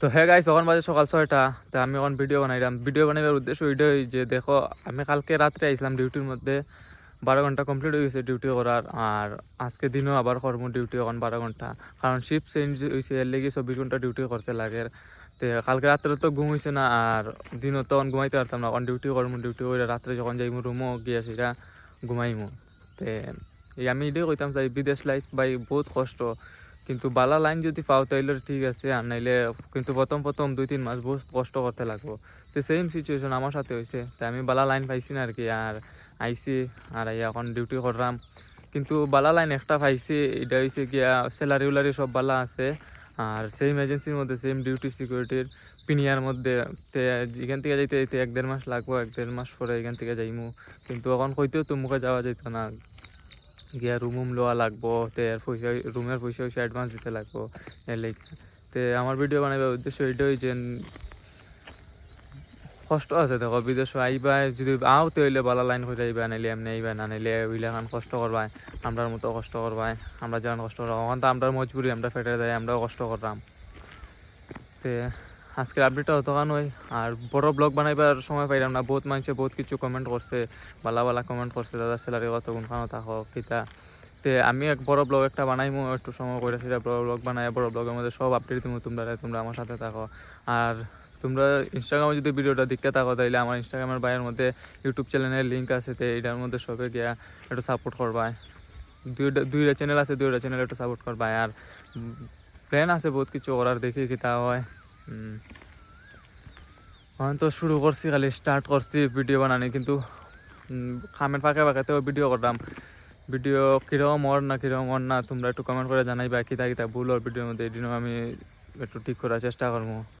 তো হ্যাঁ গাইস, তখন বাজে সকাল 6টা। তো আমি এখন ভিডিও বানাইলাম। ভিডিও বানাইবার উদ্দেশ্য ওইটাই যে দেখো, আমি কালকে রাত্রে আইছিলাম ডিউটির মধ্যে, 12 ঘন্টা কমপ্লিট হয়ে গেছে ডিউটি করার। আর আজকে দিনও আবার কর্ম ডিউটি এখন 12 ঘন্টা, কারণ শিফট চেঞ্জ হয়েছে, এর লেগে 24 ঘন্টা ডিউটি করতে লাগে। তো কালকে রাত্রে তো ঘুম হয়েছে না, আর দিনও তখন ঘুমাইতে পারতাম না। এখন ডিউটি করবো, ডিউটি করে রাত্রে যখন যাইমু রুমও গিয়া সেটা ঘুমাইমু। তো এই আমি এটাই কইতাম চাই, বিদেশ লাইফ ভাই বহুত কষ্ট, কিন্তু বালা লাইন যদি পাও তাইলে ঠিক আছে, আর নাইলে কিন্তু প্রথম প্রথম 2-3 মাস বহুত কষ্ট করতে লাগবো। তো সেম সিচুয়েশন আমার সাথে হয়েছে, তাই আমি বালা লাইন পাইছি না আর কি। আর আইসি, আর এখন ডিউটি করলাম, কিন্তু বালা লাইন একটা পাইছি, এটা হয়েছে গিয়া স্যালারি উলারি সব বালা আছে। আর সেম এজেন্সির মধ্যে সেম ডিউটি সিকিউরিটির পিনিয়ার মধ্যে। তে এখান থেকে যাইতে যাইতে 1-1.5 মাস লাগবো, 1-1.5 মাস পরে এখান থেকে যাইমু। কিন্তু এখন কইতেও তো মুখে যাওয়া যেত না, গিয়া রুম লওয়া লাগবো, তে এর পয়সা রুমের পয়সা অ্যাডভান্স দিতে লাগবো, এর লাইক। তে আমার ভিডিও বানাবার উদ্দেশ্য এটাই যে কষ্ট আছে। দেখো বিদেশ আইবা, যদি আও তো হইলে বালা লাইন করে আইবা, নাইলে এমনি আইবা, না নাইলে ওইলে এখন কষ্ট করবাই, আমরার মতো কষ্ট করবাই। আমরা যেমন কষ্ট করবো এখন তো আমরা মজবুরি, আমরা ফেটে যাই, আমরাও কষ্ট করলাম। তে আজকের আপডেটটা অতখান হয়। আর বড় ব্লগ বানাইবার সময় পাইলাম না। বহুত মানুষে বহুত কিছু কমেন্ট করছে, বালা বালা কমেন্ট করছে, দাদা স্যালারি কত, কোনখানে থাকো কিতা। তে আমি এক বড় ব্লগ একটা বানাইমু একটু সময় করে, সেটা বড় ব্লগ বানাই, বড় ব্লগের মধ্যে সব আপডেট দিমু। তোমরা আমার সাথে থাকো। আর তোমরা ইনস্টাগ্রামে যদি ভিডিওটা দেখতে থাকো, তাইলে আমার ইনস্টাগ্রামের বাইরের মধ্যে ইউটিউব চ্যানেলের লিঙ্ক আছে, তো এটার মধ্যে সবে গিয়া একটু সাপোর্ট করবাই। দুইটা চ্যানেল আছে, দুইটা চ্যানেল একটু সাপোর্ট করবাই। আর প্ল্যান আছে বহুত কিছু করার, দেখি কি তা হয়। এখন তো শুরু করছি, খালি স্টার্ট করছি ভিডিও বানানি, কিন্তু খামের ফাঁকে ফাঁকেতেও ভিডিও করলাম। ভিডিও কিরকম না তোমরা একটু কমেন্ট করে জানাইবা, কিতা কিতা ভুল ওর ভিডিওর মধ্যে, এই দিনও আমি একটু ঠিক করার চেষ্টা করবো।